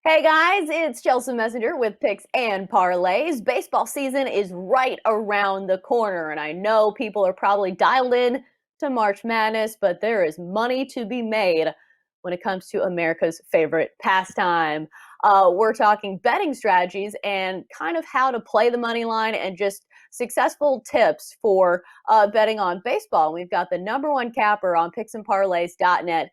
Hey guys, it's Chelsa Messenger with Picks and Parlays. Baseball season is right around the corner, and I know people are probably dialed in to March Madness, but there is money to be made when it comes to America's favorite pastime. We're talking betting strategies and kind of how to play the money line and just successful tips for betting on baseball. We've got the number one capper on picksandparlays.net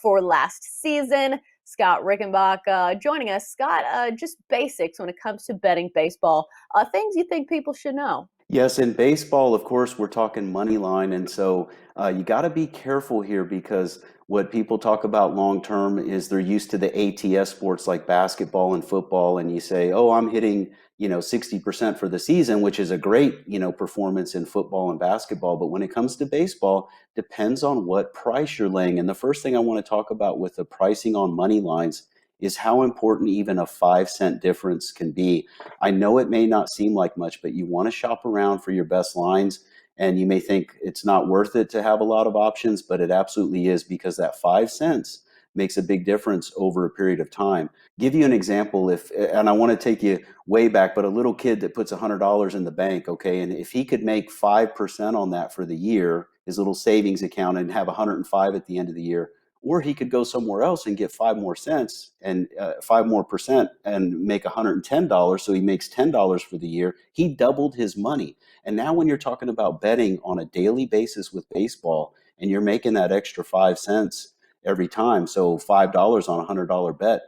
for last season. Scott Rickenbach joining us. Scott, just basics when it comes to betting baseball, things you think people should know. Yes, in baseball, of course, we're talking money line, and so you got to be careful here because what people talk about long term is they're used to the ATS sports like basketball and football, and you say, "Oh, I'm hitting 60% for the season," which is a great performance in football and basketball. But when it comes to baseball, depends on what price you're laying. And the first thing I want to talk about with the pricing on money lines is how important even a 5 cent difference can be. I know it may not seem like much, but you want to shop around for your best lines. And you may think it's not worth it to have a lot of options, but it absolutely is because that 5 cents makes a big difference over a period of time. Give you an example and I want to take you way back, but a little kid that puts $100 in the bank, okay, and if he could make 5% on that for the year, his little savings account, and have 105 at the end of the year, or he could go somewhere else and get 5 more cents and 5 more% and make $110. So he makes $10 for the year. He doubled his money. And now, when you're talking about betting on a daily basis with baseball and you're making that extra 5 cents every time, so $5 on a $100 bet,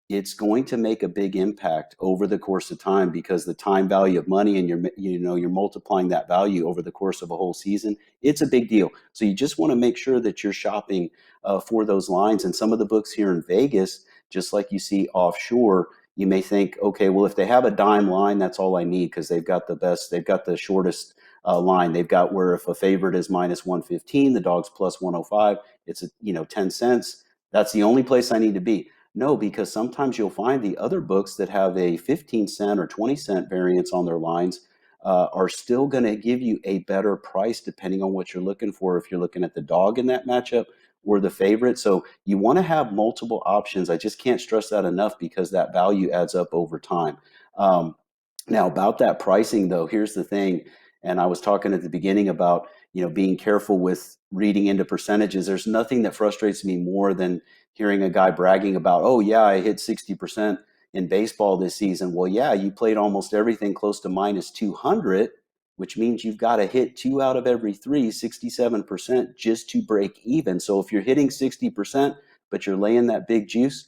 it's going to make a big impact over the course of time because the time value of money and you're multiplying that value over the course of a whole season. It's a big deal. So you just want to make sure that you're shopping for those lines. And some of the books here in Vegas, just like you see offshore, you may think, okay, well, if they have a dime line, that's all I need because they've got the shortest line. They've got where if a favorite is minus 115, the dog's plus 105, it's 10 cents. That's the only place I need to be. No, because sometimes you'll find the other books that have a 15 cent or 20 cent variance on their lines are still going to give you a better price depending on what you're looking for. If you're looking at the dog in that matchup or the favorite. So you want to have multiple options. I just can't stress that enough because that value adds up over time. Um, Now about that pricing though, here's the thing. And I was talking at the beginning about, being careful with reading into percentages. There's nothing that frustrates me more than hearing a guy bragging about, oh yeah, I hit 60% in baseball this season. Well, yeah, you played almost everything close to minus 200, which means you've got to hit two out of every three, 67% just to break even. So if you're hitting 60%, but you're laying that big juice,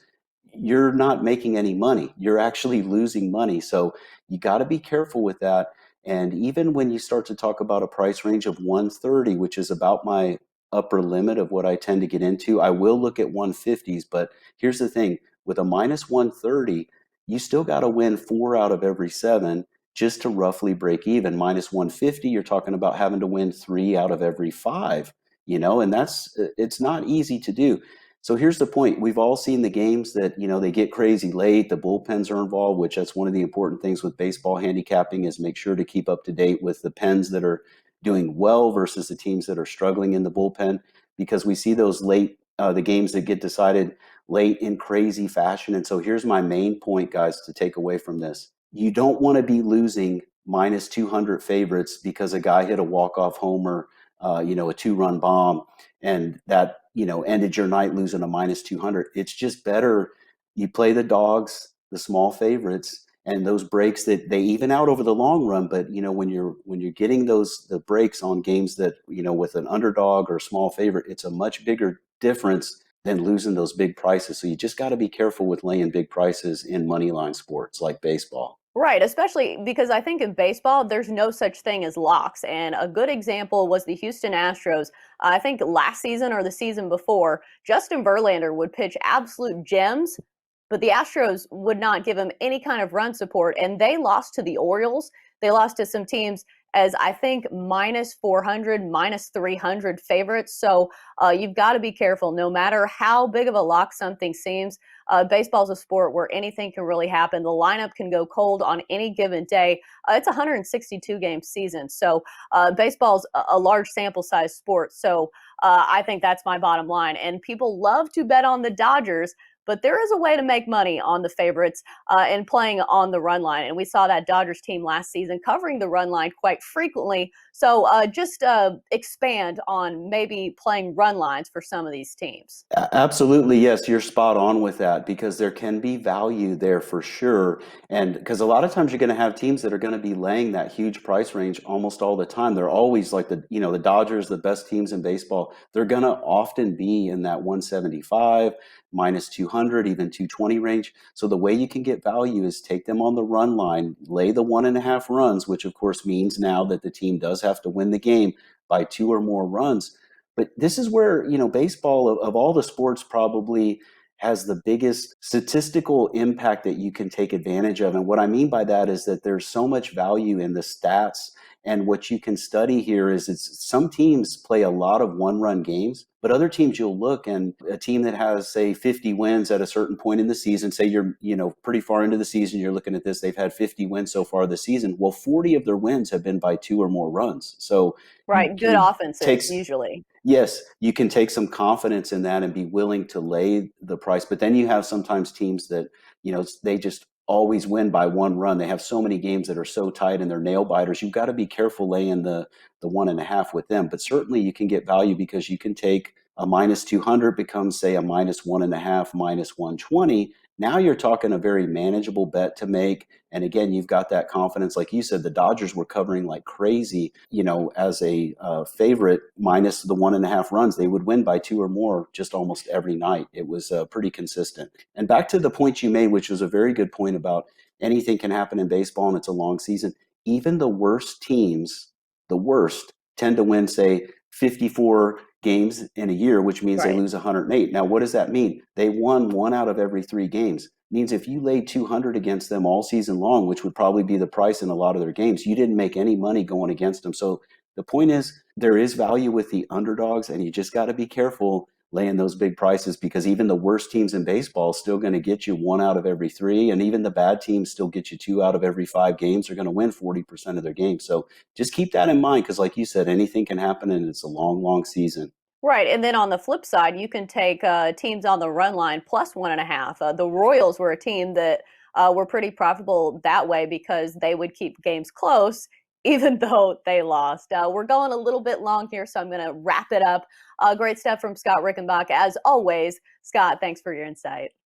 you're not making any money. You're actually losing money. So you got to be careful with that. And even when you start to talk about a price range of 130, which is about my upper limit of what I tend to get into, I will look at 150s. But here's the thing, with a minus 130, you still got to win four out of every seven just to roughly break even. Minus 150, you're talking about having to win three out of every five, and it's not easy to do. So here's the point. We've all seen the games that, they get crazy late, the bullpens are involved, which that's one of the important things with baseball handicapping is make sure to keep up to date with the pens that are doing well versus the teams that are struggling in the bullpen, because we see those the games that get decided late in crazy fashion. And so here's my main point, guys, to take away from this. You don't want to be losing minus 200 favorites because a guy hit a walk-off homer, a two-run bomb, and that ended your night losing a minus 200. It's just better you play the dogs, the small favorites, and those breaks that they even out over the long run. But when you're getting the breaks on games that with an underdog or small favorite, it's a much bigger difference than losing those big prices. So you just got to be careful with laying big prices in money line sports like baseball. Right, especially because I think in baseball, there's no such thing as locks. And a good example was the Houston Astros. I think last season or the season before, Justin Verlander would pitch absolute gems, but the Astros would not give him any kind of run support. And they lost to the Orioles. They lost to some teams as I think minus 400, minus 300 favorites. So you've got to be careful no matter how big of a lock something seems. Baseball's a sport where anything can really happen. The lineup can go cold on any given day. It's a 162 game season. So baseball's a large sample size sport. So I think that's my bottom line. And people love to bet on the Dodgers, but there is a way to make money on the favorites and playing on the run line. And we saw that Dodgers team last season covering the run line quite frequently. So just expand on maybe playing run lines for some of these teams. Absolutely, yes, you're spot on with that because there can be value there for sure. And because a lot of times you're going to have teams that are going to be laying that huge price range almost all the time. They're always like the Dodgers, the best teams in baseball. They're going to often be in that 175, minus 200, even 220 range. So the way you can get value is take them on the run line, lay the 1.5 runs, which of course means now that the team does have to win the game by 2 or more runs. But this is where, baseball of all the sports probably has the biggest statistical impact that you can take advantage of. And what I mean by that is that there's so much value in the stats. And what you can study here is it's some teams play a lot of 1-run games, but other teams you'll look and a team that has, say, 50 wins at a certain point in the season, say you're, pretty far into the season, you're looking at this, they've had 50 wins so far this season. Well, 40 of their wins have been by 2 or more runs. So you Right, good can take offenses usually. Yes, you can take some confidence in that and be willing to lay the price. But then you have sometimes teams that, they just always win by 1 run. They have so many games that are so tight and they're nail biters. You've got to be careful laying the 1.5 with them. But certainly you can get value because you can take a minus 200 becomes, say, a minus 1.5, minus 120. Now you're talking a very manageable bet to make. And again, you've got that confidence. Like you said, the Dodgers were covering like crazy, as a favorite minus the 1.5 runs. They would win by 2 or more just almost every night. It was pretty consistent. And back to the point you made, which was a very good point about anything can happen in baseball and it's a long season. Even the worst teams, the worst, tend to win, say, 54 games in a year, which means they Right. lose 108. Now, what does that mean? They won 1 out of every 3 games. Means if you laid 200 against them all season long, which would probably be the price in a lot of their games, you didn't make any money going against them. So the point is, there is value with the underdogs, and you just got to be careful laying those big prices because even the worst teams in baseball is still going to get you 1 out of every 3, and even the bad teams still get you 2 out of every 5 games. They're going to win 40% of their games. So just keep that in mind because, like you said, anything can happen, and it's a long, long season. Right, and then on the flip side, you can take teams on the run line plus 1.5. The Royals were a team that were pretty profitable that way because they would keep games close even though they lost. We're going a little bit long here, so I'm going to wrap it up. Great stuff from Scott Rickenbach. As always, Scott, thanks for your insight.